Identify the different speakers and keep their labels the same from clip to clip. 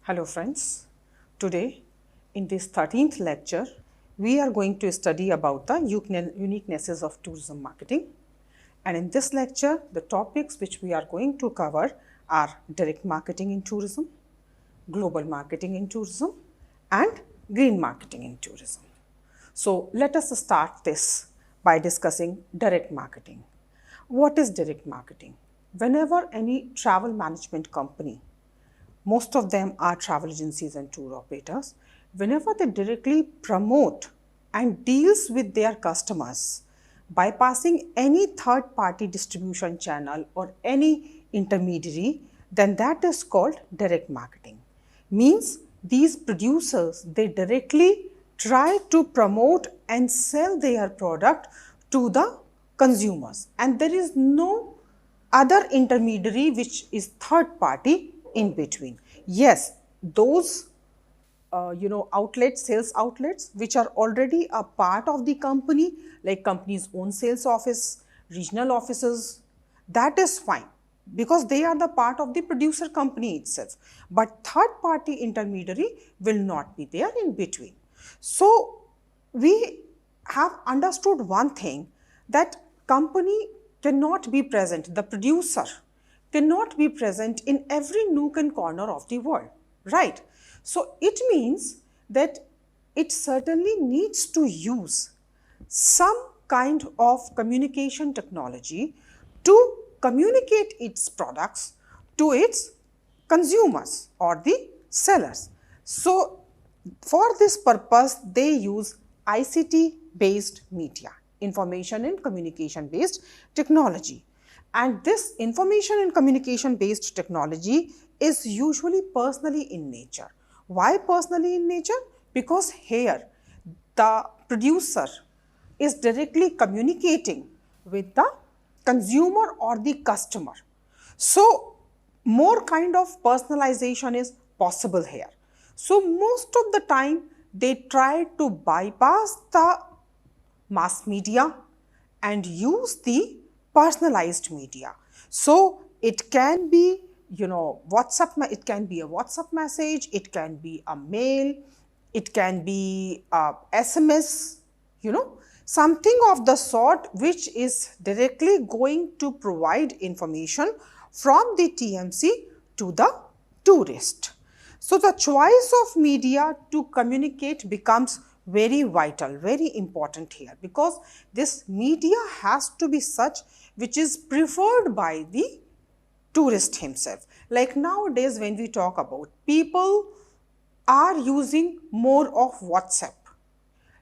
Speaker 1: Hello friends, today in this 13th lecture, we are going to study about the uniquenesses of tourism marketing. And in this lecture, the topics which we are going to cover are direct marketing in tourism, global marketing in tourism, and green marketing in tourism. So let us start this by discussing direct marketing. What is direct marketing? Whenever any travel management company, most of them are travel agencies and tour operators, whenever they directly promote and deals with their customers, bypassing any third party distribution channel or any intermediary, then that is called direct marketing. Means these producers, they directly try to promote and sell their product to the consumers, and there is no other intermediary which is third party in between. Yes, those outlets, sales outlets, which are already a part of the company, like company's own sales office, regional offices, that is fine because they are the part of the producer company itself. But third party intermediary will not be there in between. So we have understood one thing, that company cannot be present, the producer cannot be present in every nook and corner of the world, right? So it means that it certainly needs to use some kind of communication technology to communicate its products to its consumers or the sellers. So for this purpose, they use ICT based media, information and communication based technology. And this information and communication based technology is usually personally in nature. Why personally in nature? Because here the producer is directly communicating with the consumer or the customer. So more kind of personalization is possible here. So most of the time they try to bypass the mass media and use the personalized media. So it can be, WhatsApp, it can be a WhatsApp message, it can be a mail, it can be a SMS, something of the sort which is directly going to provide information from the TMC to the tourist. So the choice of media to communicate becomes very vital, very important here, because this media has to be such which is preferred by the tourist himself. Like nowadays when we talk about, people are using more of WhatsApp,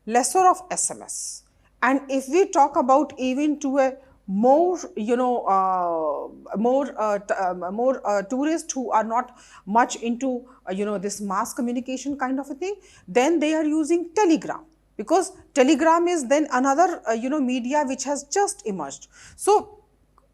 Speaker 1: lesser of SMS. And if we talk about even to a more, tourists who are not much into, this mass communication kind of a thing, then they are using Telegram, because Telegram is then another, media which has just emerged. So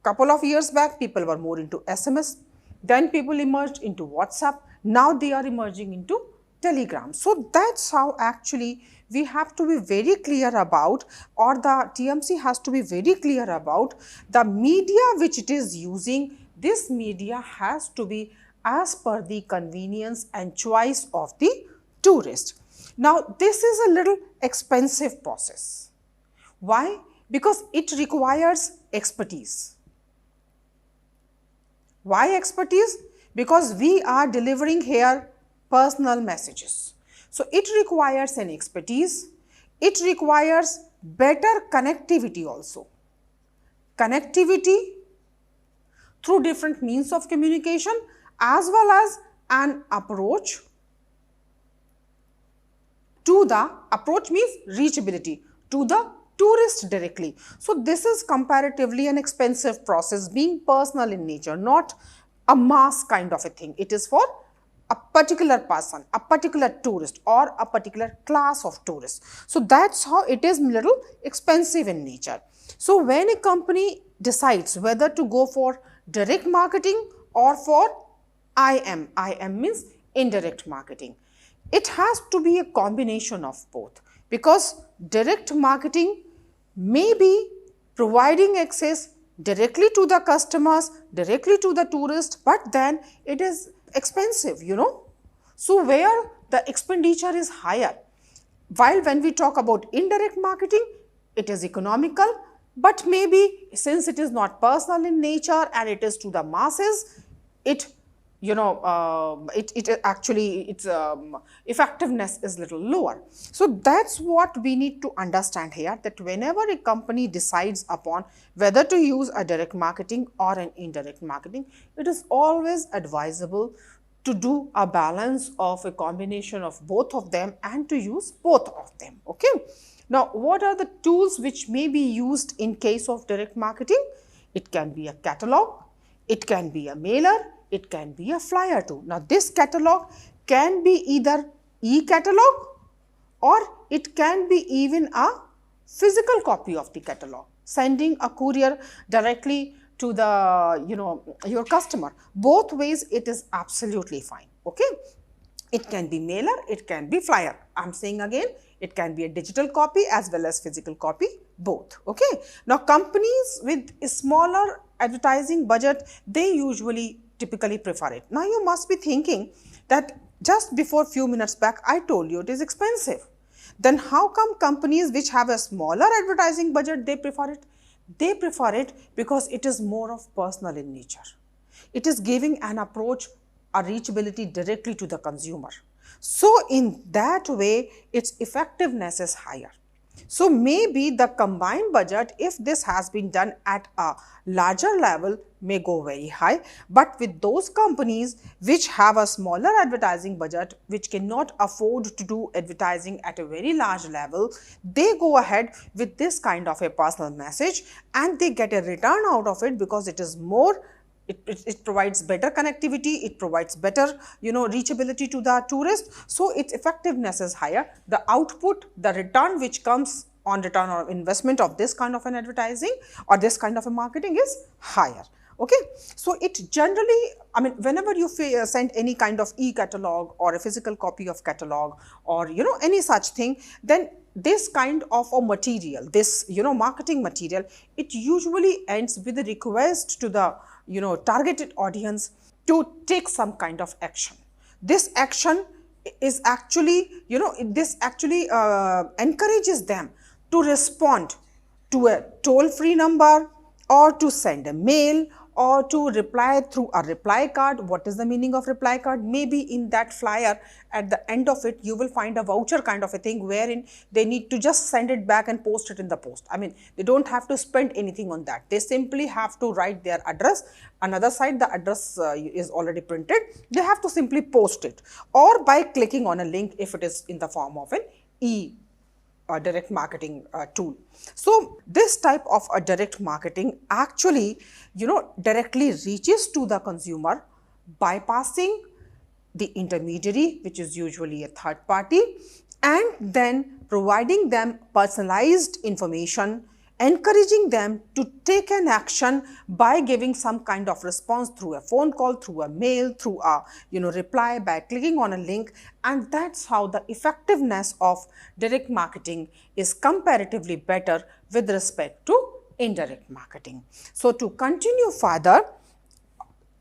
Speaker 1: couple of years back, people were more into SMS, then people emerged into WhatsApp, now they are emerging into Telegram. So that's how actually we have to be very clear about, or the TMC has to be very clear about the media which it is using. This media has to be as per the convenience and choice of the tourist. Now this is a little expensive process. Why? Because it requires expertise. Why expertise? Because we are delivering here personal messages. So it requires an expertise, it requires better connectivity also. Connectivity through different means of communication, as well as an approach to the, approach means reachability to the tourist directly. So this is comparatively an expensive process, being personal in nature, not a mass kind of a thing. It is for a particular person, a particular tourist, or a particular class of tourists. So that's how it is little expensive in nature. So when a company decides whether to go for direct marketing or for IM means indirect marketing, it has to be a combination of both, because direct marketing may be providing access directly to the customers, directly to the tourist, but then it is expensive, So where the expenditure is higher. While when we talk about indirect marketing, it is economical, but maybe since it is not personal in nature and it is to the masses, it it actually its effectiveness is little lower. So that's what we need to understand here, that whenever a company decides upon whether to use a direct marketing or an indirect marketing, it is always advisable to do a balance of a combination of both of them and to use both of them. Okay. Now, what are the tools which may be used in case of direct marketing? It can be a catalog, it can be a mailer, it can be a flyer too. Now, this catalog can be either e-catalog or it can be even a physical copy of the catalog, sending a courier directly to the your customer. Both ways it is absolutely fine. Okay. It can be mailer, it can be flyer. I am saying again, it can be a digital copy as well as physical copy, both. Okay. Now, companies with a smaller advertising budget, they usually typically prefer it. Now, you must be thinking that just before few minutes back, I told you it is expensive. Then how come companies which have a smaller advertising budget, they prefer it? They prefer it because it is more of personal in nature. It is giving an approach, a reachability directly to the consumer. So in that way, its effectiveness is higher. So maybe the combined budget, if this has been done at a larger level, may go very high. But with those companies which have a smaller advertising budget, which cannot afford to do advertising at a very large level, they go ahead with this kind of a personal message and they get a return out of it because it is more. It provides better connectivity, it provides better reachability to the tourist. So its effectiveness is higher. The output, the return which comes on return on investment of this kind of an advertising or this kind of a marketing is higher. Okay. So it generally, I mean, whenever you send any kind of e-catalog or a physical copy of catalog or any such thing, then this kind of a material, this marketing material, it usually ends with a request to the targeted audience to take some kind of action. This action is actually, this actually encourages them to respond to a toll-free number or to send a mail or to reply through a reply card. What is the meaning of reply card? Maybe in that flyer at the end of it, you will find a voucher kind of a thing wherein they need to just send it back and post it in the post. I mean, they don't have to spend anything on that. They simply have to write their address. Another side, the address is already printed. They have to simply post it or by clicking on a link if it is in the form of an direct marketing tool. So this type of a direct marketing actually directly reaches to the consumer, bypassing the intermediary, which is usually a third party, and then providing them personalized information, encouraging them to take an action by giving some kind of response through a phone call, through a mail, through a reply, by clicking on a link. And that's how the effectiveness of direct marketing is comparatively better with respect to indirect marketing. So to continue further,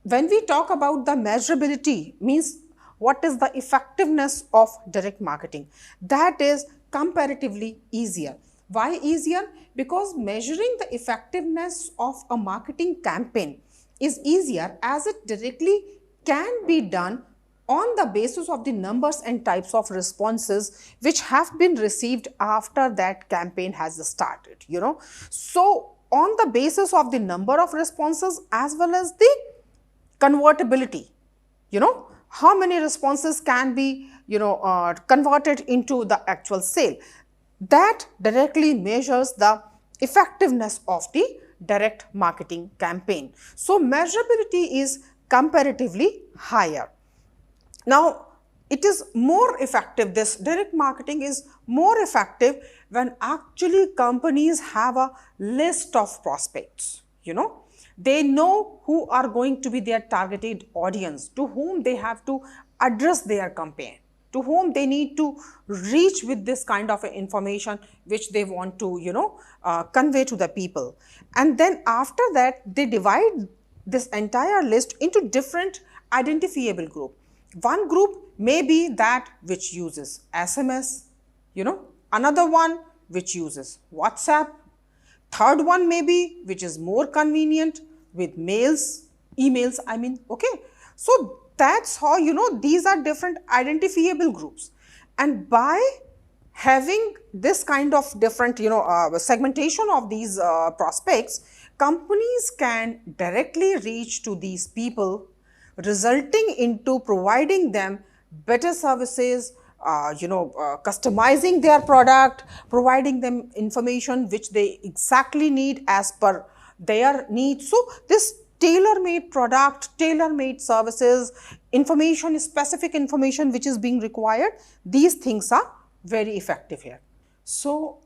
Speaker 1: when we talk about the measurability, means what is the effectiveness of direct marketing, that is comparatively easier. Why easier? Because measuring the effectiveness of a marketing campaign is easier as it directly can be done on the basis of the numbers and types of responses which have been received after that campaign has started, So on the basis of the number of responses as well as the convertibility, how many responses can be, converted into the actual sale. That directly measures the effectiveness of the direct marketing campaign. So measurability is comparatively higher. Now, it is more effective, this direct marketing is more effective when actually companies have a list of prospects, They know who are going to be their targeted audience, to whom they have to address their campaign, to whom they need to reach with this kind of information which they want to, convey to the people. And then after that, they divide this entire list into different identifiable group. One group may be that which uses SMS, another one which uses WhatsApp, third one may be which is more convenient with emails, okay. So that's how, these are different identifiable groups. And by having this kind of different, segmentation of these prospects, companies can directly reach to these people, resulting into providing them better services, customizing their product, providing them information which they exactly need as per their needs. So this tailor-made product, tailor-made services, information, specific information which is being required, these things are very effective here. So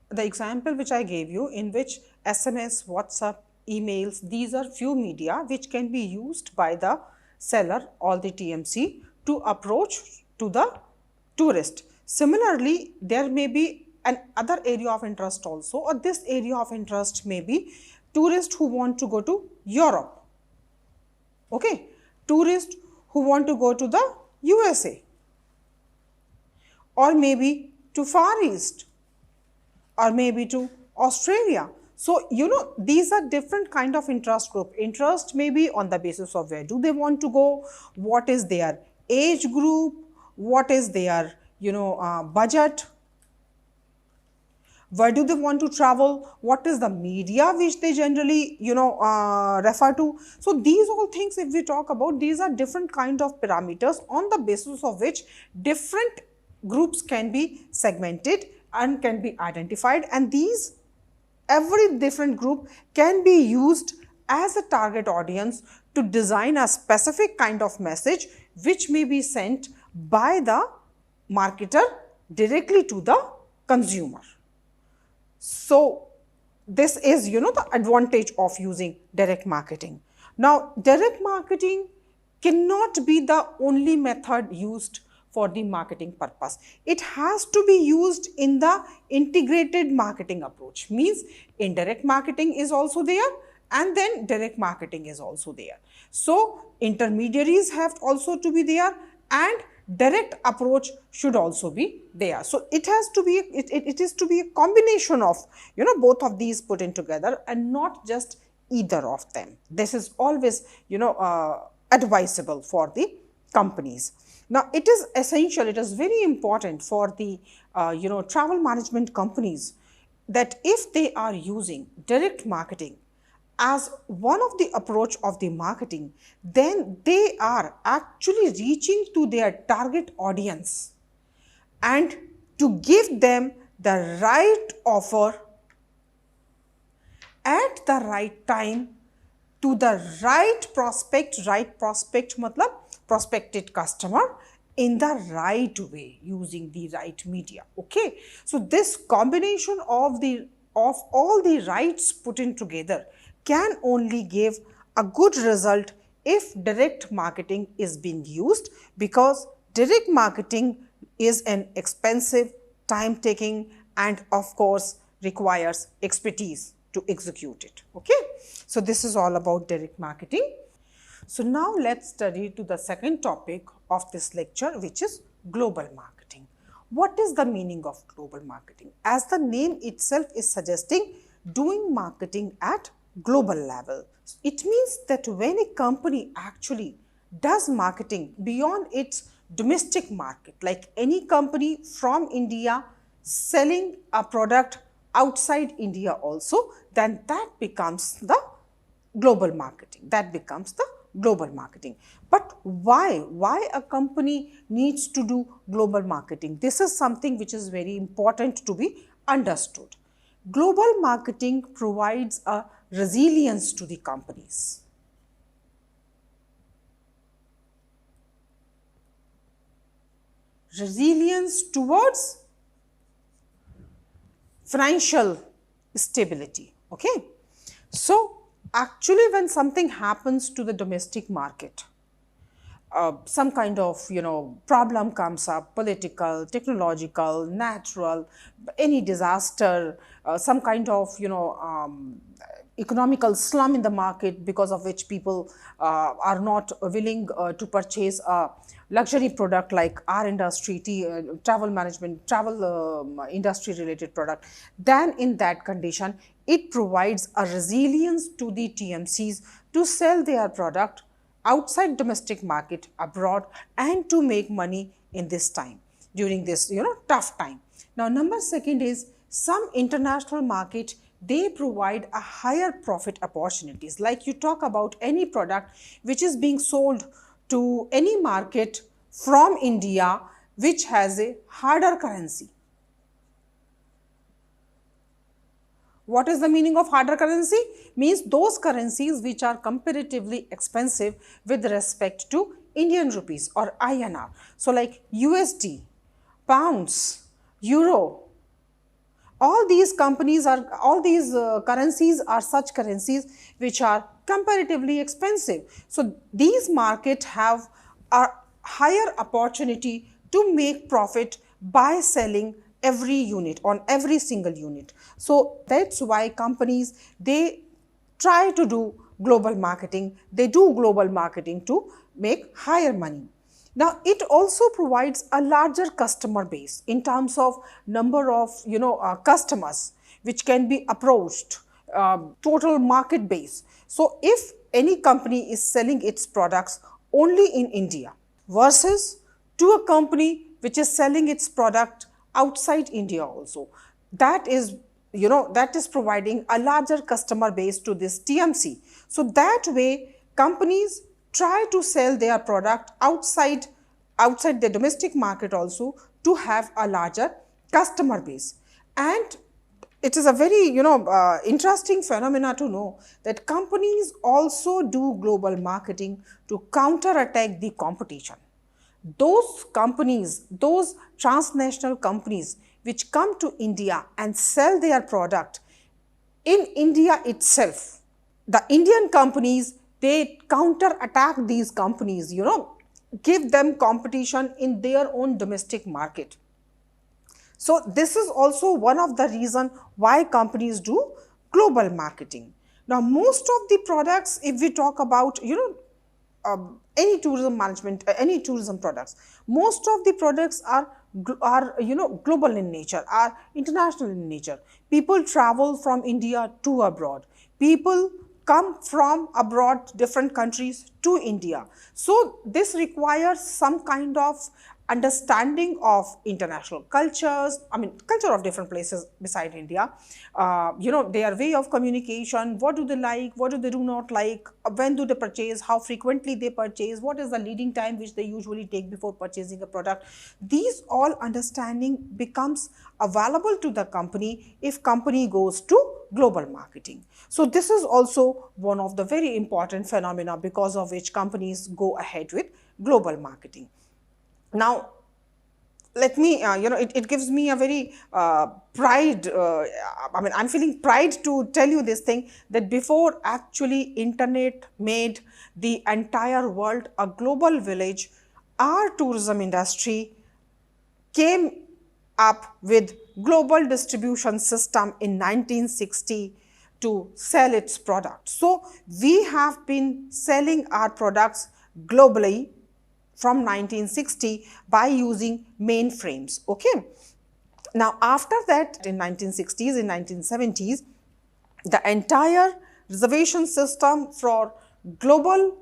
Speaker 1: the example which I gave you, in which SMS, WhatsApp, emails, these are few media which can be used by the seller or the TMC to approach to the tourist. Similarly, there may be an other area of interest also, or this area of interest may be tourists who want to go to Europe, okay, tourists who want to go to the USA, or maybe to Far East, or maybe to Australia. So, these are different kind of interest group. Interest may be on the basis of where do they want to go, what is their age group, what is their, budget, where do they want to travel, what is the media which they generally, refer to. So these all things, if we talk about, these are different kind of parameters on the basis of which different groups can be segmented and can be identified, and these every different group can be used as a target audience to design a specific kind of message which may be sent by the marketer directly to the consumer. So this is, the advantage of using direct marketing. Now, direct marketing cannot be the only method used for the marketing purpose. It has to be used in the integrated marketing approach. Means indirect marketing is also there, and then direct marketing is also there. So intermediaries have also to be there, and direct approach should also be there. So it has to be, it is to be a combination of, both of these put in together, and not just either of them. This is always, advisable for the companies. Now, it is essential, it is very important for the, travel management companies, that if they are using direct marketing as one of the approach of the marketing, then they are actually reaching to their target audience and to give them the right offer at the right time to the right prospect matlab prospected customer, in the right way, using the right media, okay. So this combination of all the rights put in together can only give a good result if direct marketing is being used, because direct marketing is an expensive, time-taking, and of course requires expertise to execute it, okay. So this is all about direct marketing. So now let's study to the second topic of this lecture, which is global marketing. What is the meaning of global marketing? As the name itself is suggesting, doing marketing at global level. It means that when a company actually does marketing beyond its domestic market, like any company from India selling a product outside India also, then that becomes the global marketing. That becomes the global marketing. But why? Why a company needs to do global marketing? This is something which is very important to be understood. Global marketing provides a resilience to the companies. Resilience towards financial stability, okay. So actually, when something happens to the domestic market, some kind of, problem comes up, political, technological, natural, any disaster, some kind of, economical slum in the market, because of which people are not willing to purchase a luxury product like our industry, travel management, travel industry related product, then in that condition, it provides a resilience to the TMCs to sell their product outside domestic market, abroad, and to make money in this time, during this tough time. Now number second is some international market, they provide a higher profit opportunities. Like you talk about any product which is being sold to any market from India which has a harder currency. What is the meaning of harder currency? Means those currencies which are comparatively expensive with respect to Indian rupees or INR. So like USD, pounds, euro, all these companies are, all these currencies are such currencies which are comparatively expensive. So these markets have a higher opportunity to make profit by selling every unit, on every single unit. So that's why companies, they try to do global marketing, they do global marketing to make higher money. Now it also provides a larger customer base in terms of number of customers which can be approached, total market base. So if any company is selling its products only in India versus to a company which is selling its product outside India also, that is that is providing a larger customer base to this TMC. So that way companies try to sell their product outside the domestic market also to have a larger customer base. And it is a very interesting phenomena to know that companies also do global marketing to counterattack the competition. Those companies, those transnational companies which come to India and sell their product in India itself, the Indian companies, they counter-attack these companies, give them competition in their own domestic market. So this is also one of the reasons why companies do global marketing. Now most of the products, if we talk about any tourism management, any tourism products, most of the products are global in nature, are international in nature. People travel from India to abroad. People come from abroad, different countries to India. So this requires some kind of understanding of international cultures, culture of different places beside India, their way of communication, what do they like, what do they do not like, when do they purchase, how frequently they purchase, what is the leading time which they usually take before purchasing a product. These all understanding becomes available to the company if company goes to global marketing. So this is also one of the very important phenomena because of which companies go ahead with global marketing. Now, let me, it gives me a very pride, I'm feeling pride to tell you this thing, that before actually internet made the entire world a global village, our tourism industry came up with global distribution system in 1960 to sell its products. So we have been selling our products globally from 1960 by using mainframes. Okay. Now after that, in 1960s, in 1970s, the entire reservation system for global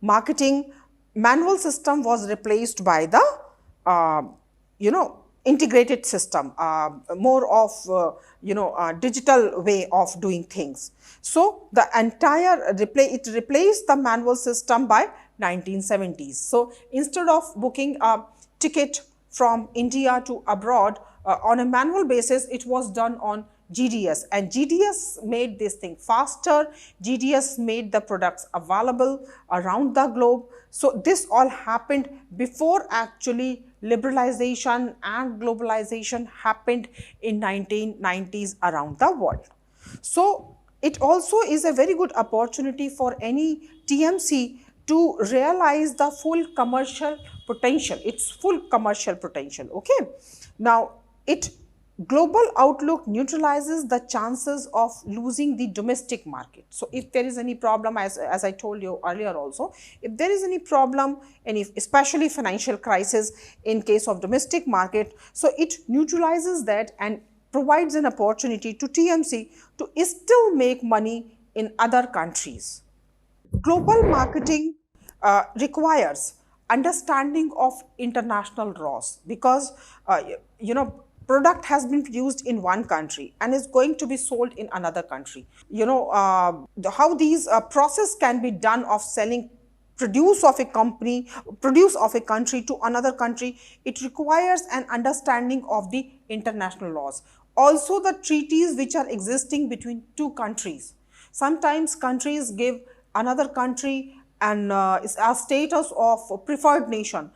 Speaker 1: marketing manual system was replaced by the integrated system, more of digital way of doing things. So the entire it replaced the manual system by 1970s. So instead of booking a ticket from India to abroad on a manual basis, it was done on GDS, and GDS made this thing faster. GDS made the products available around the globe. So this all happened before actually liberalization and globalization happened in 1990s around the world. So it also is a very good opportunity for any TMC to realize the full commercial potential, its full commercial potential. Okay. Now it Global outlook neutralizes the chances of losing the domestic market. So if there is any problem, as I told you earlier also, if there is any problem, any especially financial crisis in case of domestic market, so it neutralizes that and provides an opportunity to TMC to still make money in other countries. Global marketing requires understanding of international laws, because you know, product has been produced in one country and is going to be sold in another country. How these process can be done of selling produce of a company, produce of a country to another country, it requires an understanding of the international laws. Also the treaties which are existing between two countries. Sometimes countries give another country and a status of preferred nation,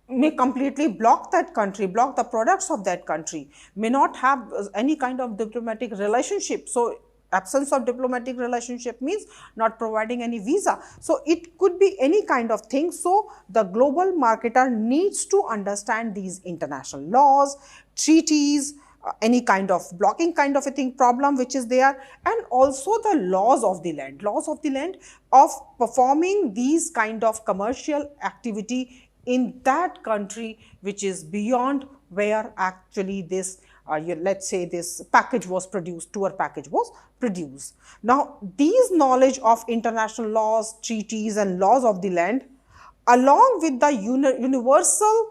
Speaker 1: may completely block that country, block the products of that country, may not have any kind of diplomatic relationship. So absence of diplomatic relationship means not providing any visa. So it could be any kind of thing. So the global marketer needs to understand these international laws, treaties, any kind of blocking kind of a thing problem which is there, and also the laws of the land of performing these kind of commercial activity in that country which is beyond where actually this let's say this package was produced, tour package was produced. Now these knowledge of international laws, treaties and laws of the land, along with the universal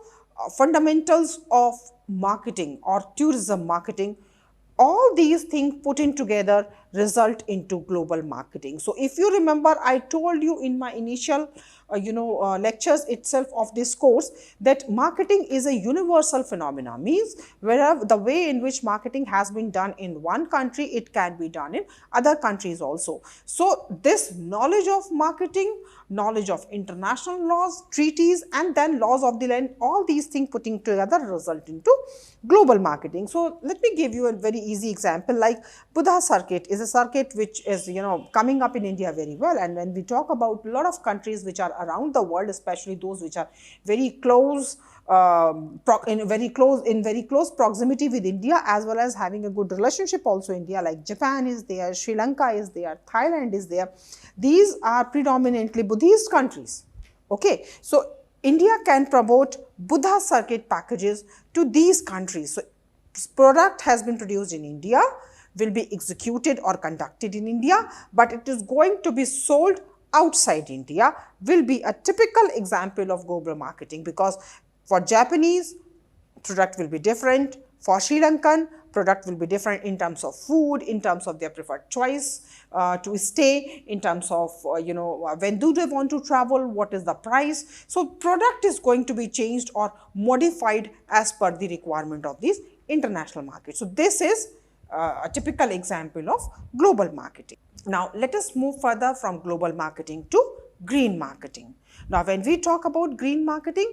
Speaker 1: fundamentals of marketing or tourism marketing, all these things put in together result into global marketing. So if you remember, I told you in my initial lectures itself of this course that marketing is a universal phenomena, means wherever the way in which marketing has been done in one country, it can be done in other countries also. So this knowledge of marketing, knowledge of international laws, treaties and then laws of the land, all these things putting together result into global marketing. So let me give you a very easy example, like Buddha circuit is a circuit which is coming up in India very well. And when we talk about a lot of countries which are around the world, especially those which are very close in very close proximity with India, as well as having a good relationship also India, like Japan is there, Sri Lanka is there, Thailand is there. These are predominantly Buddhist countries. Okay, so India can promote Buddha circuit packages to these countries. So product has been produced in India, will be executed or conducted in India, but it is going to be sold outside India, will be a typical example of global marketing, because for Japanese, product will be different. For Sri Lankan, product will be different in terms of food, in terms of their preferred choice to stay, in terms of when do they want to travel, what is the price. So product is going to be changed or modified as per the requirement of these international markets. So this is a typical example of global marketing. Now let us move further from global marketing to green marketing. Now when we talk about green marketing,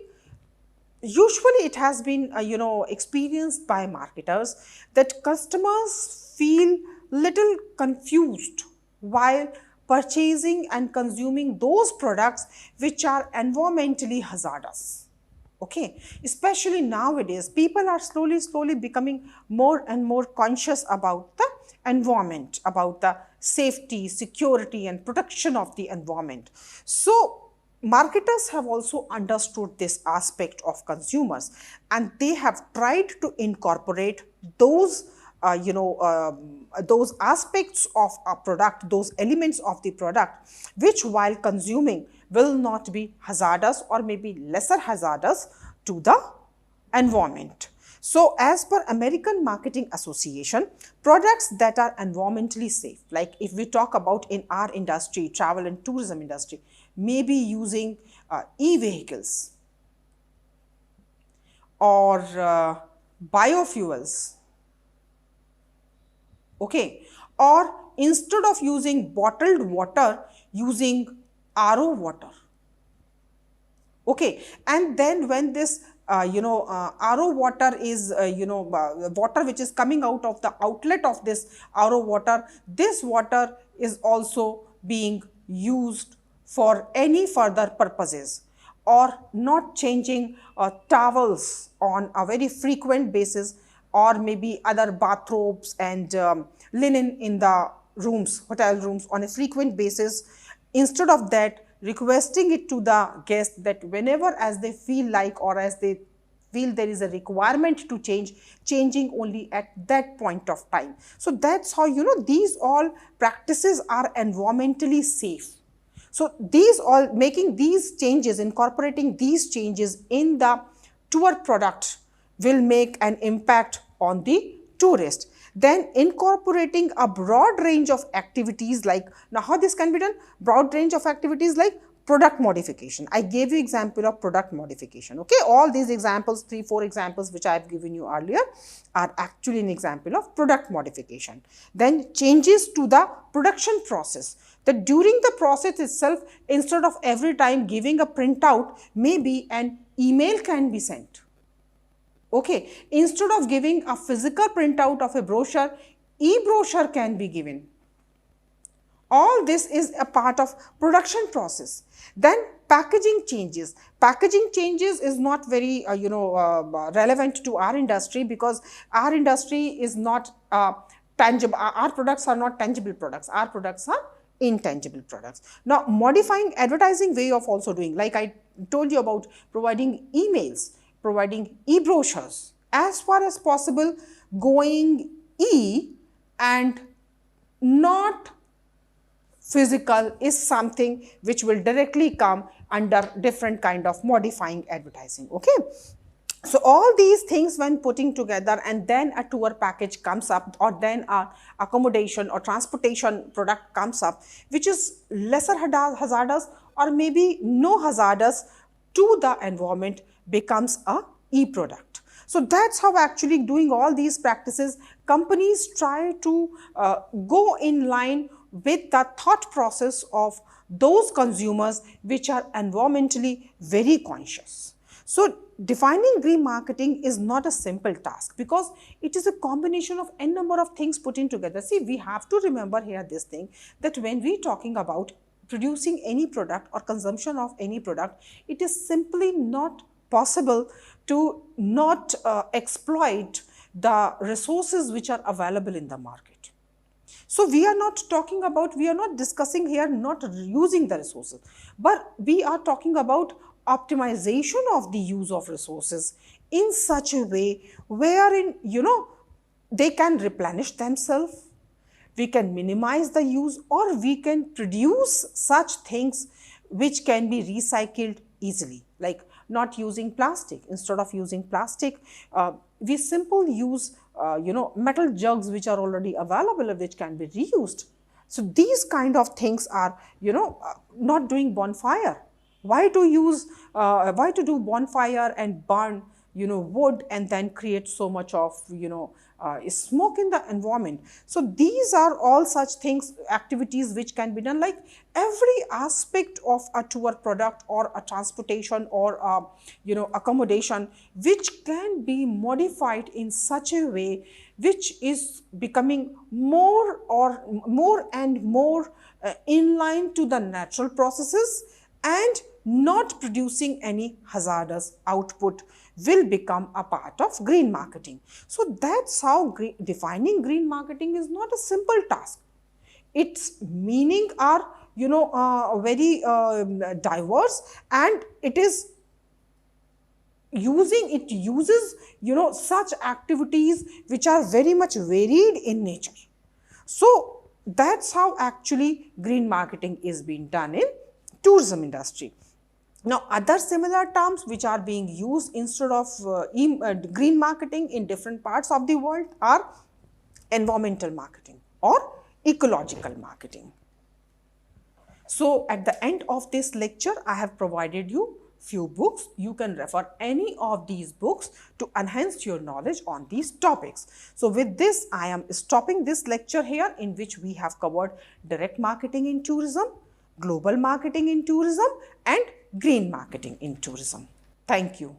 Speaker 1: usually it has been experienced by marketers that customers feel little confused while purchasing and consuming those products which are environmentally hazardous. Okay, especially nowadays people are slowly becoming more and more conscious about the environment, about the safety, security and protection of the environment. So marketers have also understood this aspect of consumers, and they have tried to incorporate those those aspects of a product, those elements of the product which while consuming will not be hazardous or maybe lesser hazardous to the environment. So as per American Marketing Association, products that are environmentally safe, like if we talk about in our industry, travel and tourism industry, may be using e-vehicles or biofuels, okay, or instead of using bottled water, using RO water. Okay, and then when this RO water is water which is coming out of the outlet of this RO water, this water is also being used for any further purposes, or not changing towels on a very frequent basis or maybe other bathrobes and linen in the rooms, hotel rooms on a frequent basis. Instead of that, requesting it to the guest that whenever as they feel like or as they feel there is a requirement to change, changing only at that point of time. So that's how, these all practices are environmentally safe. So these all, making these changes, incorporating these changes in the tour product will make an impact on the tourist. Then incorporating a broad range of activities like, now how this can be done? Broad range of activities like product modification. I gave you example of product modification. Okay, all these examples, 3-4 examples which I have given you earlier are actually an example of product modification. Then changes to the production process, that during the process itself, instead of every time giving a printout, maybe an email can be sent. Okay, instead of giving a physical printout of a brochure, e-brochure can be given. All this is a part of production process. Then packaging changes. Packaging changes is not very relevant to our industry, because our industry is not tangible. Our products are not tangible products. Our products are intangible products. Now, modifying advertising way of also doing, like I told you about providing emails, providing e-brochures, as far as possible going e and not physical is something which will directly come under different kind of modifying advertising. Okay. So all these things when putting together, and then a tour package comes up, or then a accommodation or transportation product comes up, which is lesser hazardous or maybe no hazardous to the environment, becomes a e-product. So that's how actually doing all these practices, companies try to go in line with the thought process of those consumers which are environmentally very conscious. So defining green marketing is not a simple task, because it is a combination of n number of things put in together. See, we have to remember here this thing, that when we talking about producing any product or consumption of any product, it is simply not possible to not exploit the resources which are available in the market. So we are not talking about, we are not discussing here not using the resources, but we are talking about optimization of the use of resources in such a way wherein, they can replenish themselves, we can minimize the use, or we can produce such things which can be recycled easily, like not using plastic. Instead of using plastic, we simply use metal jugs which are already available, which can be reused. So these kind of things are, not doing bonfire. Why to do bonfire and burn, wood, and then create so much of, smoke in the environment? So these are all such things, activities which can be done, like every aspect of a tour product or a transportation or accommodation, which can be modified in such a way which is becoming more and more in line to the natural processes and not producing any hazardous output, will become a part of green marketing. So that's how defining green marketing is not a simple task. Its meaning are very diverse, and it uses such activities which are very much varied in nature. So that's how actually green marketing is being done in tourism industry. Now, other similar terms which are being used instead of green marketing in different parts of the world are environmental marketing or ecological marketing. So, at the end of this lecture, I have provided you few books. You can refer any of these books to enhance your knowledge on these topics. So, with this, I am stopping this lecture here, in which we have covered direct marketing in tourism, global marketing in tourism, and green marketing in tourism. Thank you.